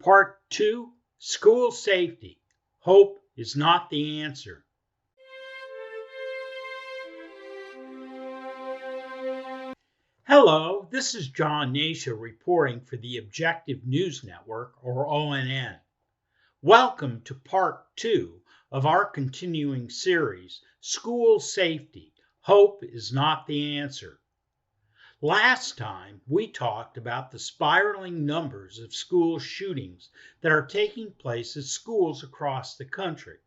Part 2, School Safety. Hope is not the answer. Hello, this is John Hnatio reporting for the Objective News Network, or ONN. Welcome to Part 2 of our continuing series, School Safety. Hope is not the answer. Last time, we talked about the spiraling numbers of school shootings that are taking place at schools across the country,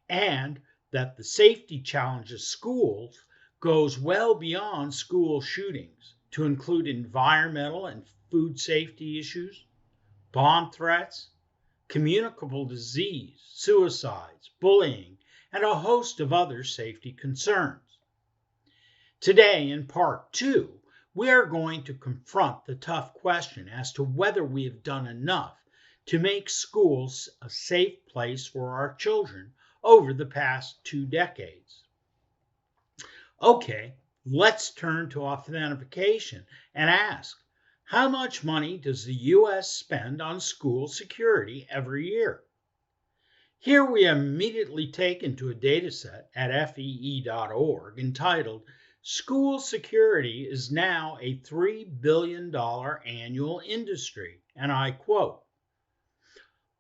and that the safety challenge of schools goes well beyond school shootings to include environmental and food safety issues, bomb threats, communicable disease, suicides, bullying, and a host of other safety concerns. Today, in Part 2, we are going to confront the tough question as to whether we have done enough to make schools a safe place for our children over the past 2 decades. Okay, let's turn to authentication and ask, how much money does the U.S. spend on school security every year? Here we are immediately taken to a dataset at fee.org entitled School Security is Now a $3 billion Annual Industry, and I quote,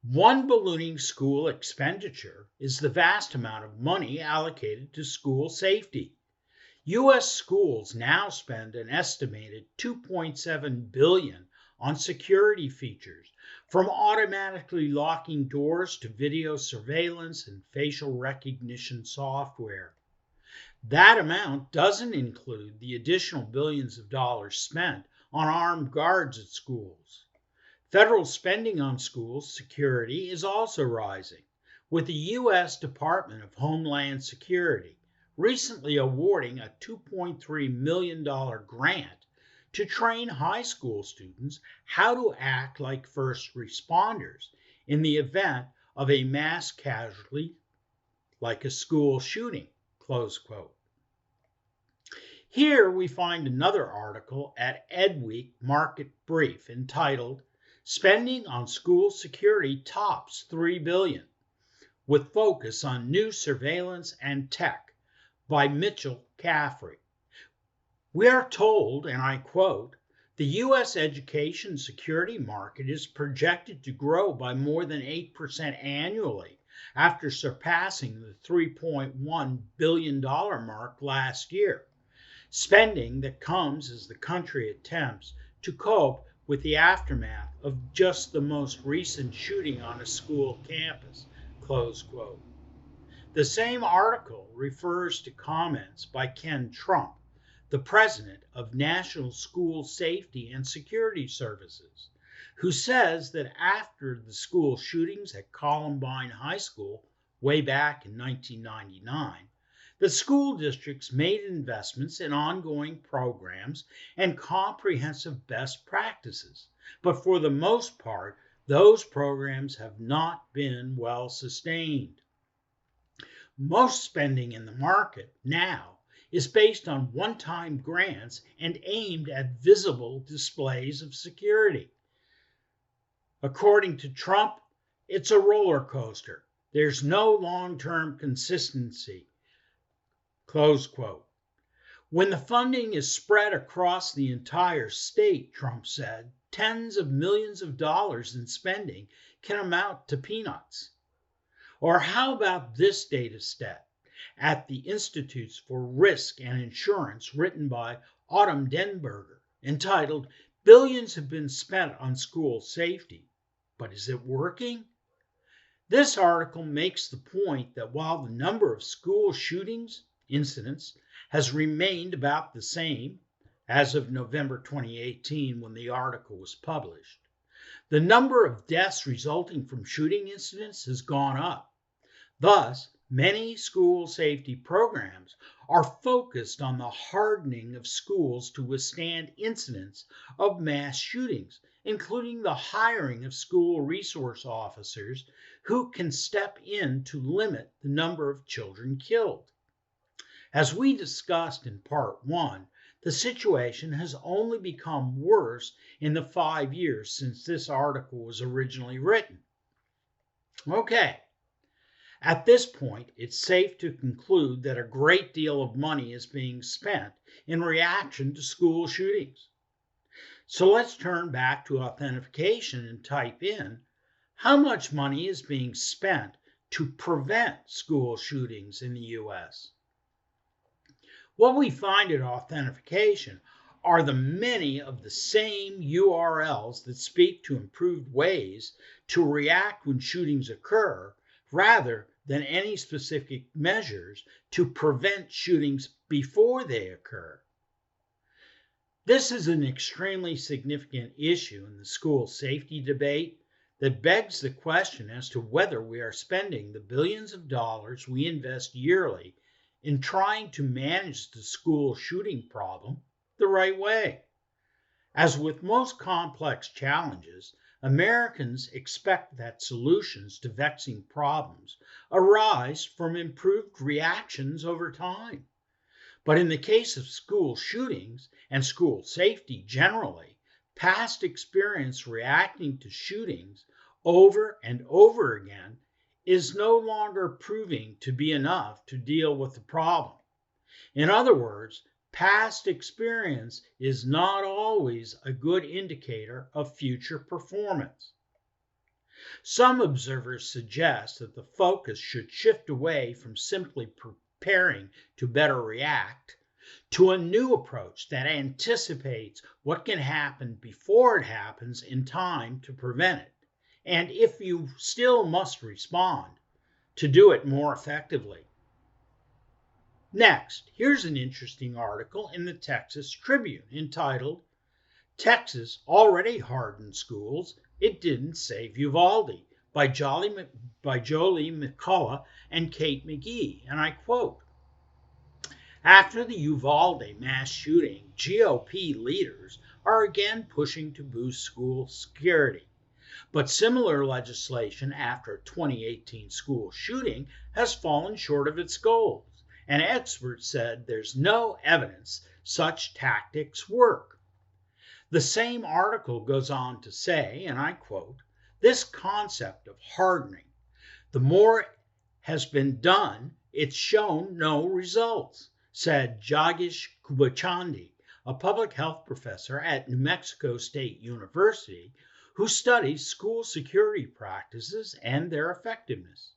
"One ballooning school expenditure is the vast amount of money allocated to school safety. U.S. schools now spend an estimated $2.7 billion on security features, from automatically locking doors to video surveillance and facial recognition software. That amount doesn't include the additional billions of dollars spent on armed guards at schools. Federal spending on school security is also rising, with the U.S. Department of Homeland Security recently awarding a $2.3 million grant to train high school students how to act like first responders in the event of a mass casualty like a school shooting." Close quote. Here we find another article at EdWeek Market Brief entitled Spending on School Security Tops $3 billion, with focus on new surveillance and tech, by Mitchell Caffrey. We are told, and I quote, "The U.S. education security market is projected to grow by more than 8% annually after surpassing the $3.1 billion mark last year, spending that comes as the country attempts to cope with the aftermath of just the most recent shooting on a school campus." Close quote. The same article refers to comments by Ken Trump, the president of National School Safety and Security Services, who says that after the school shootings at Columbine High School way back in 1999, the school districts made investments in ongoing programs and comprehensive best practices, but for the most part, those programs have not been well sustained. Most spending in the market now is based on one-time grants and aimed at visible displays of security. According to Trump, it's a roller coaster. There's no long-term consistency. Close quote. When the funding is spread across the entire state, Trump said, tens of millions of dollars in spending can amount to peanuts. Or how about this data set at the Institutes for Risk and Insurance written by Autumn Denberger entitled Billions Have Been Spent on School Safety, but is it working? This article makes the point that while the number of school shootings, incidents, has remained about the same as of November 2018 when the article was published, the number of deaths resulting from shooting incidents has gone up. Thus, many school safety programs are focused on the hardening of schools to withstand incidents of mass shootings, including the hiring of school resource officers who can step in to limit the number of children killed. As we discussed in Part 1, The situation has only become worse in the 5 years since this article was originally written. Okay, at this point, it's safe to conclude that a great deal of money is being spent in reaction to school shootings. So let's turn back to authentication and type in how much money is being spent to prevent school shootings in the US. What we find at authentication are the many of the same URLs that speak to improved ways to react when shootings occur, rather than any specific measures to prevent shootings before they occur. This is an extremely significant issue in the school safety debate that begs the question as to whether we are spending the billions of dollars we invest yearly in trying to manage the school shooting problem the right way. As with most complex challenges, Americans expect that solutions to vexing problems arise from improved reactions over time. But in the case of school shootings and school safety generally, past experience reacting to shootings over and over again is no longer proving to be enough to deal with the problem. In other words, past experience is not always a good indicator of future performance. Some observers suggest that the focus should shift away from simply preparing to better react to a new approach that anticipates what can happen before it happens in time to prevent it. And if you still must respond, to do it more effectively. Next, here's an interesting article in the Texas Tribune entitled, Texas Already Hardened Schools, It Didn't Save Uvalde, by Jolie McCullough and Kate McGee, and I quote, after the Uvalde mass shooting, GOP leaders are again pushing to boost school security. But similar legislation after a 2018 school shooting has fallen short of its goals, and experts said there's no evidence such tactics work. The same article goes on to say, and I quote, this concept of hardening, the more has been done, it's shown no results, said Jagdish Kubachandi, a public health professor at New Mexico State University, who studies school security practices and their effectiveness.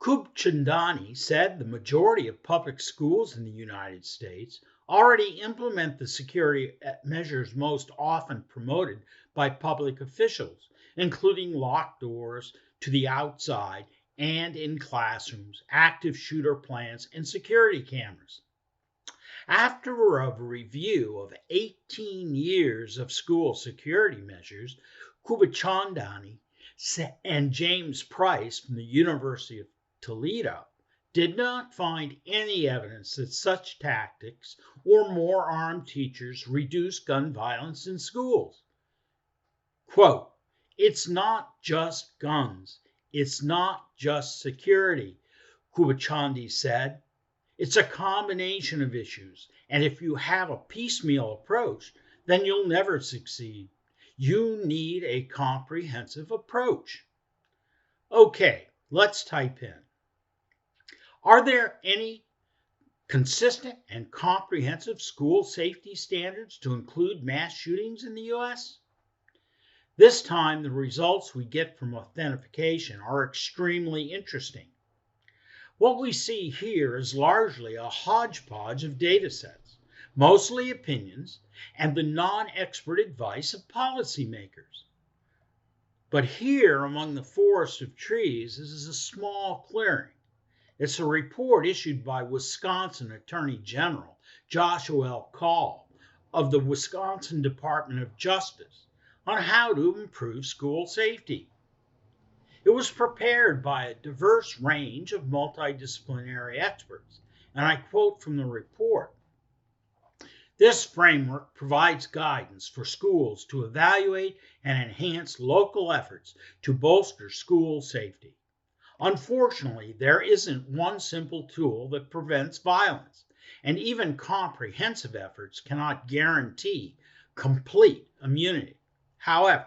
Kubchandani said the majority of public schools in the United States already implement the security measures most often promoted by public officials, including locked doors to the outside and in classrooms, active shooter plans, and security cameras. After a review of 18 years of school security measures, Kubachandani and James Price from the University of Toledo did not find any evidence that such tactics or more armed teachers reduce gun violence in schools. Quote, it's not just guns, it's not just security, Kubachandi said. It's a combination of issues, and if you have a piecemeal approach, then you'll never succeed. You need a comprehensive approach. Okay, let's type in. Are there any consistent and comprehensive school safety standards to include mass shootings in the U.S.? This time, the results we get from authentication are extremely interesting. What we see here is largely a hodgepodge of data sets, mostly opinions, and the non-expert advice of policymakers. But here, among the forest of trees, is a small clearing. It's a report issued by Wisconsin Attorney General Joshua L. Kaul of the Wisconsin Department of Justice on how to improve school safety. It was prepared by a diverse range of multidisciplinary experts, and I quote from the report, this framework provides guidance for schools to evaluate and enhance local efforts to bolster school safety. Unfortunately, there isn't one simple tool that prevents violence, and even comprehensive efforts cannot guarantee complete immunity. However,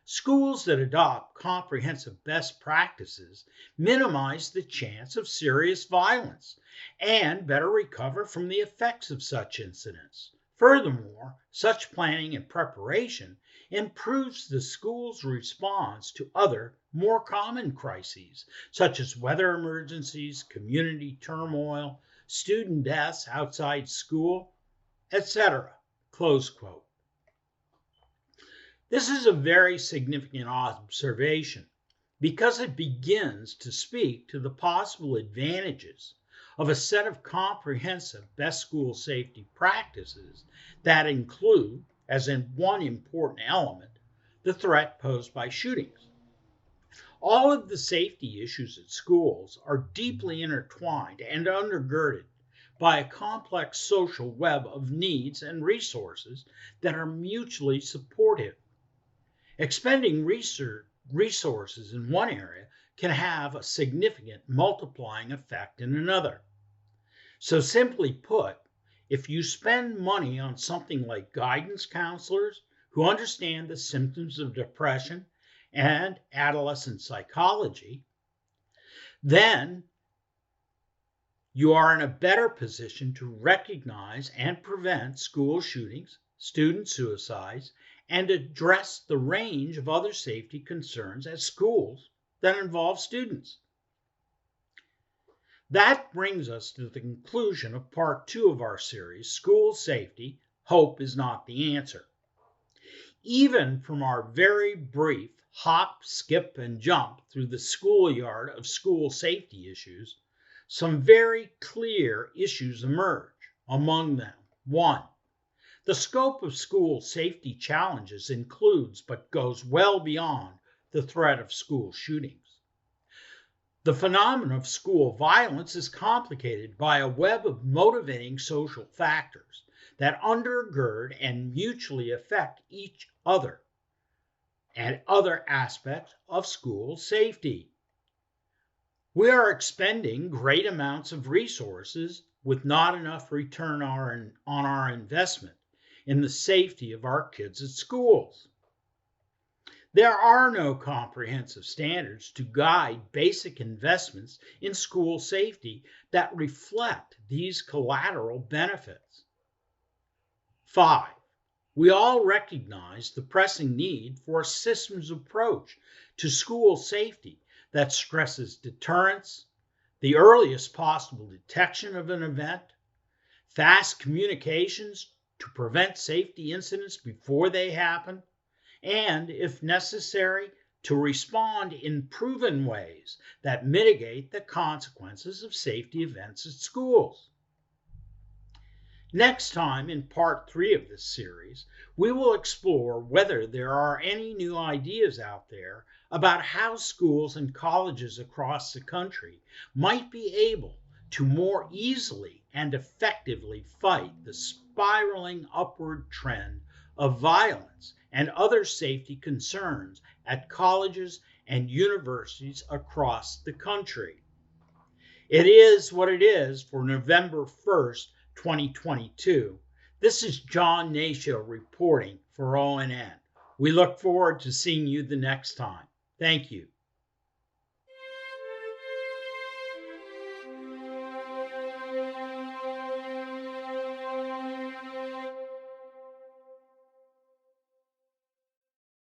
schools that adopt comprehensive best practices minimize the chance of serious violence and better recover from the effects of such incidents. Furthermore, such planning and preparation improves the school's response to other, more common crises, such as weather emergencies, community turmoil, student deaths outside school, etc. Close quote. This is a very significant observation because it begins to speak to the possible advantages of a set of comprehensive best school safety practices that include, as in one important element, the threat posed by shootings. All of the safety issues at schools are deeply intertwined and undergirded by a complex social web of needs and resources that are mutually supportive. Expending resources in one area can have a significant multiplying effect in another. So simply put, if you spend money on something like guidance counselors who understand the symptoms of depression and adolescent psychology, then you are in a better position to recognize and prevent school shootings, student suicides, and address the range of other safety concerns at schools that involve students. That brings us to the conclusion of part 2 of our series, School Safety, Hope is Not the Answer. Even from our very brief hop, skip, and jump through the schoolyard of school safety issues, some very clear issues emerge. Among them, 1. The scope of school safety challenges includes but goes well beyond the threat of school shootings. The phenomenon of school violence is complicated by a web of motivating social factors that undergird and mutually affect each other and other aspects of school safety. We are expending great amounts of resources with not enough return on our investment in the safety of our kids at schools. There are no comprehensive standards to guide basic investments in school safety that reflect these collateral benefits. 5. We all recognize the pressing need for a systems approach to school safety that stresses deterrence, the earliest possible detection of an event, fast communications to prevent safety incidents before they happen, and, if necessary, to respond in proven ways that mitigate the consequences of safety events at schools. Next time, in part 3 of this series, we will explore whether there are any new ideas out there about how schools and colleges across the country might be able to more easily and effectively fight the spiraling upward trend of violence and other safety concerns at colleges and universities across the country. It is what it is for November 1st, 2022. This is John Hnatio reporting for ONN. We look forward to seeing you the next time. Thank you.